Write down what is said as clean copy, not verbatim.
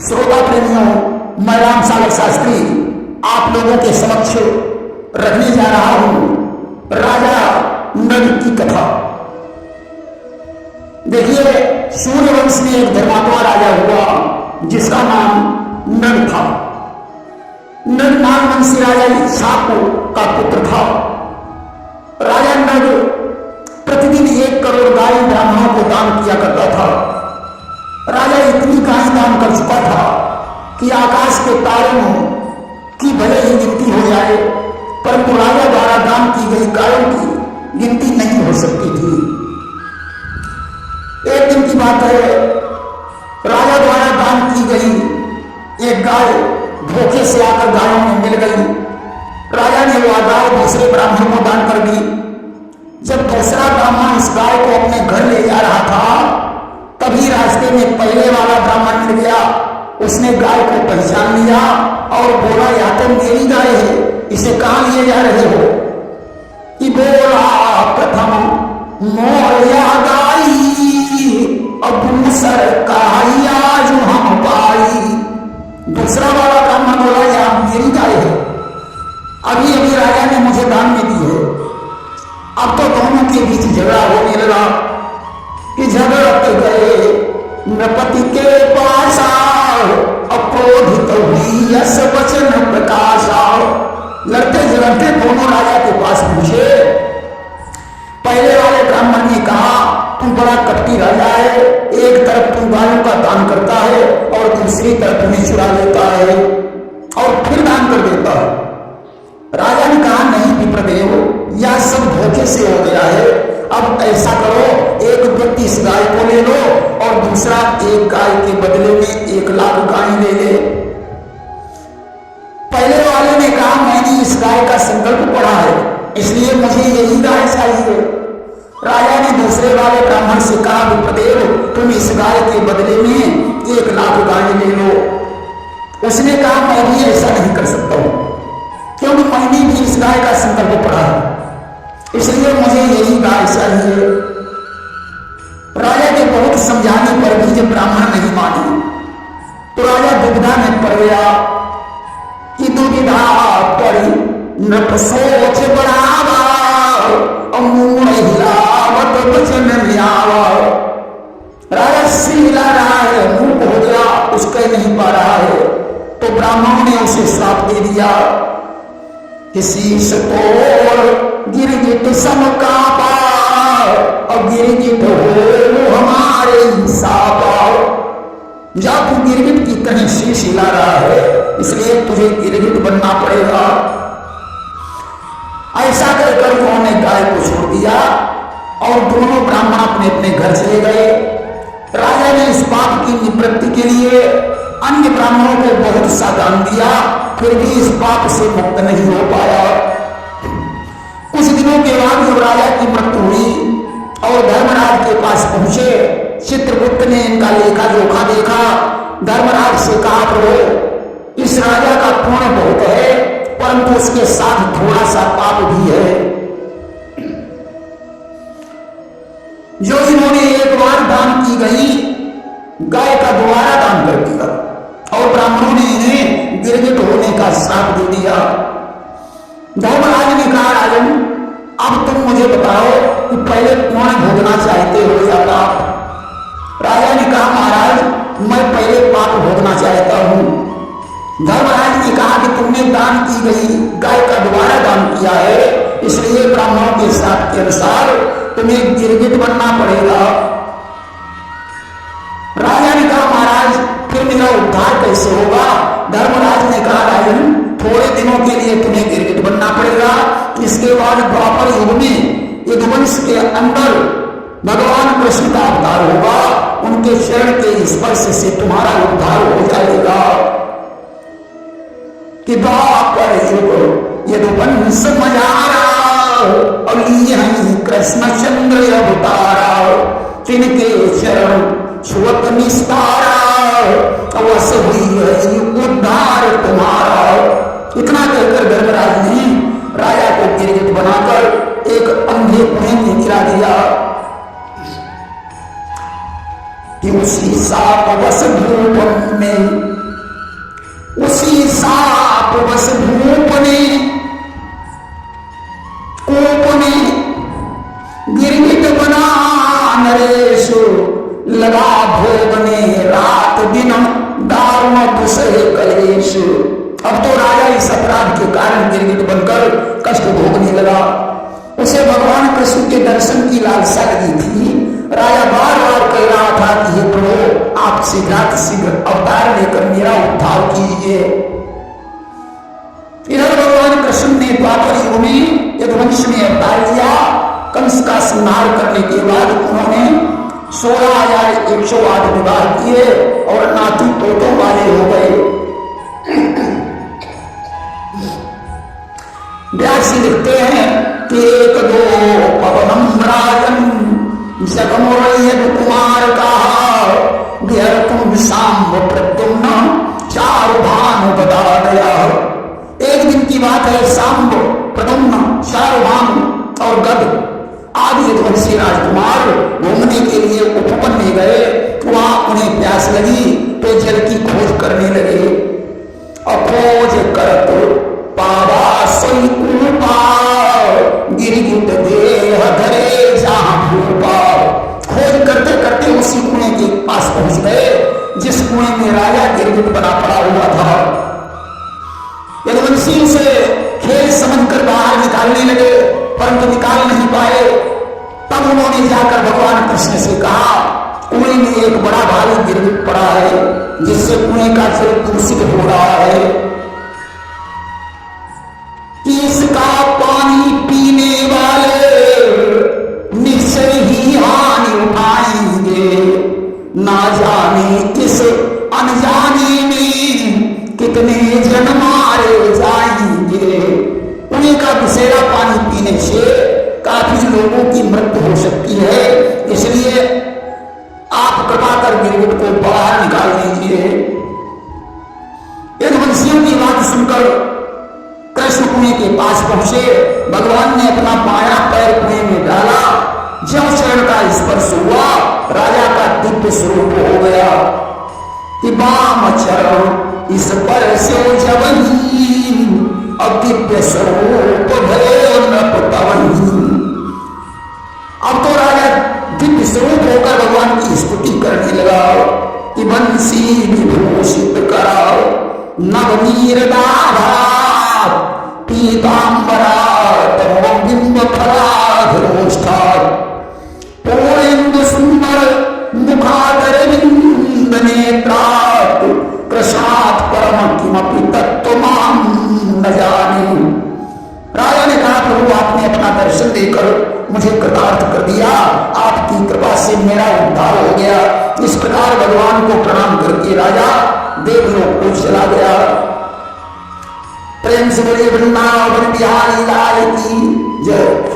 श्रोता प्रेमियों, मैं राम सागर शास्त्री आप लोगों के समक्ष रखने जा रहा हूं राजा नल की कथा। देखिए, सूर्यवंश में एक धर्मात्मा राजा हुआ जिसका नाम नल था। नल नागवंशी राजा इक्ष्वाकु का पुत्र था। राजा नल प्रतिदिन 1 करोड़ गाय ब्राह्मणों को दान किया करता था। राजा इतनी गाय दान कर चुका था कि आकाश के तारों की भले ही गिनती हो जाए, परंतु राजा द्वारा दान की गई गायों की गिनती नहीं हो सकती थी। एक दिन की बात है, राजा द्वारा दान की गई एक गाय धोखे से आकर गायों में मिल गई। राजा ने वह गाय दूसरे ब्राह्मण को दान कर दी। जब दूसरा ब्राह्मण इस गाय को अपने घर ले जा रहा था, तभी रास्ते में पहले वाला ब्राह्मण मिल गया। उसने गाय को पहचान लिया और बोला, यह तो मेरी गाय है, इसे कहां लिए जा रहे हो? कि बोला, प्रथम मोरिया गाई, अब दूसर कहाइया जो हम पाई। दूसरा वाला ब्राह्मण बोला, यह मेरी गाय है, अभी अभी राजा ने मुझे दान में दी है। अब तो दोनों के बीच झगड़ा होने लगा कि झगड़ते गए नृपति के पास अक्रोधित हुई यश वचन प्रकाश। लड़ते झगड़ते दोनों राजा के पास पहुंचे। पहले वाले ब्राह्मण ने कहा, तू बड़ा कपटी राजा है, एक तरफ तू गायों का दान करता है और दूसरी तरफ उन्हें चुरा लेता है और फिर दान कर देता है। राजा ने कहा, नहीं विप्रदेव, यह सब धोखे से हो गया है। अब ऐसा करो, एक व्यक्ति इस गाय को ले लो और दूसरा एक गाय के बदले में 1 लाख गाय ले ले। पहले वाले ने कहा, मैंने इस गाय का संकल्प पढ़ा है, इसलिए मुझे यही गाय चाहिए। राजा ने दूसरे वाले ब्राह्मण से कहा, विप्रदेव, तुम इस गाय के बदले में 1 लाख गाय ले लो। उसने कहा, मैं भी ऐसा नहीं कर सकता हूं, क्योंकि मैंने भी इस गाय का संकल्प पढ़ा है, इसलिए मुझे यही गाय चाहिए। राजा के बहुत समझाने पर भी जब ब्राह्मण नहीं माने, तो राजा दुविधा में पड़ गया कि दुविधा पड़ी नृप सोच बढ़ावा, मूढ़ हिलावत वचन लियावा। राजा सिर हिला रहा है, मुंह हो गया, उसके नहीं पा रहा है। तो ब्राह्मणों ने उसे श्राप दे दिया, शीश तोड़ गिरगिट सम कापा, अब गिरगिट हो हमारे हिसाबा। जब तू गिरगिट की कहीं शीश हिला रहा है, इसलिए तुझे गिरगिट बनना पड़ेगा। ऐसा कहकर उन्होंने गाय को छोड़ दिया और दोनों ब्राह्मण अपने अपने घर चले गए। राजा ने इस पाप की निवृत्ति के लिए अन्य ब्राह्मणों को बहुत सा दान दिया, फिर भी इस पाप से मुक्त नहीं हो पाया। कुछ दिनों के बाद जब राजा की मृत्यु हुई और धर्मराज के पास पहुंचे, चित्रगुप्त ने इनका लेखा जोखा देखा। धर्मराज से कहा, प्रभु, इस राजा का पुण्य बहुत है, परंतु उसके साथ थोड़ा सा पाप भी है। जो इन्होंने एक बार दान की गई गाय का दोबारा दान कर दिया और ब्राह्मणों ने इन्हें गिरगिट होने का श्राप दे दिया। धर्मराज ने कहा, राजन, अब तुम मुझे बताओ कि पहले कौन भोगना चाहते हो या पाप? राजा ने कहा, महाराज, मैं पहले पाप भोगना चाहता हूं। धर्मराज ने कहा कि तुमने दान की गई गाय का दोबारा दान किया है, इसलिए ब्राह्मणों के श्राप के अनुसार तुम्हें गिरगिट बनना पड़ेगा। राजा ने कहा, महाराज, फिर मेरा उद्धार कैसे होगा? धर्मराज ने कहा, राजन, थोड़े दिनों के लिए तुम्हें गिरगिट बनना पड़ेगा, इसके बाद द्वापर युग में यदुवंश के अंदर भगवान कृष्ण का अवतार होगा, उनके शरण के स्पर्श से तुम्हारा उद्धार हो जाएगा। कि द्वापर युग यदुवंश मजारा, और यही कृष्णचंद्र अवतारा, तिनके चरण छुअत निस्तारा, अवस हुई उद्धार तुम्हारा। इतना कहकर धर्मराज ने राजा को गिरगिट बनाकर एक अंधे कुएं में गिरा दिया कि उसी साप वस धूप में भोगने रात दिन दारुण दुसरे कलेश। अब तो राजा इस अपराध के कारण गिरगिट बनकर कष्ट भोगने लगा। उसे भगवान कृष्ण के दर्शन की लालसा लगी थी। राजा बार बार कह रहा था कि हे प्रभु, आप शीघ्र अवतार लेकर मेरा उद्धार कीजिए। इधर भगवान कृष्ण ने द्वापर युग में यदुवंश में अवतार लिया। कंस का संहार करने के बाद उन्होंने 16,108 विवाह किए और नाती पोतों वाले हो गए। व्यास लिखते हैं कि एक दो पवनम राजन जगमुरयद कुमार का व्यर्थम सांब प्रद्युम्न चारु भानु बता गया। एक दिन की बात है, सांब, प्रद्युम्न, चारु भानु और गद आदि यदुवंशी राजकुमार घूमने के लिए उपवन में गए। वहां उन्हें प्यास लगी तो जल की खोज करने लगे। और खोज करत पावा सोई ऊपा गिरगिट देह धरे जहां भूपा। खोज करते करते उसी कुएं के पास पहुंच गए जिस कुएं में राजा गिरगिट बना पड़ा हुआ था। यदुवंशी उसे खेल समझकर बाहर निकालने लगे परंतु निकाल नहीं पाए। तब उन्होंने जाकर भगवान कृष्ण से कहा, कुएं में एक बड़ा भारी गिरगिट पड़ा है जिससे कुएं का जल दूषित हो रहा है। इसका पानी पीने वाले निश्चय ही हानि उठाएंगे, ना जाने इस अनजाने में कितने जन मारे जाएंगे। कुएं का विषैला पानी पीने से काफी लोगों की मृत्यु हो सकती है, इसलिए आप कृपा कर गिरगिट को बाहर निकाल दीजिए। यदुवंशियों की बात सुनकर कृष्ण कुएं के पास पहुंचे। भगवान ने अपना बायां पैर कुएं में डाला। जब चरण का स्पर्श हुआ राजा का दिव्य स्वरूप हो गया कि वाम चरण इस पर से जवनी अब दिव्य स्वरूप भयो नपतवनी। अब तो राजा दिव्य स्वरूप होकर भगवान की स्तुति करने लगा कि बंसी विभूषित कराओ नवनीर दाभा पीतांबरा तमोबिंब फलाधरोष्ठा पूर्णेन्दु सुंदर मुखादर विंद नेत्रात् प्रसाद परम किमपि तत्त्वमां न जाने। राजा ने कहा, प्रभु आपने अपना दर्शन देकर मुझे कृतार्थ कर दिया, आपकी कृपा से मेरा उद्धार हो गया। इस प्रकार भगवान को प्रणाम करके राजा देवलोक को चला गया। प्रेम से बोलिए वृंदावन बिहारी लाल की जय।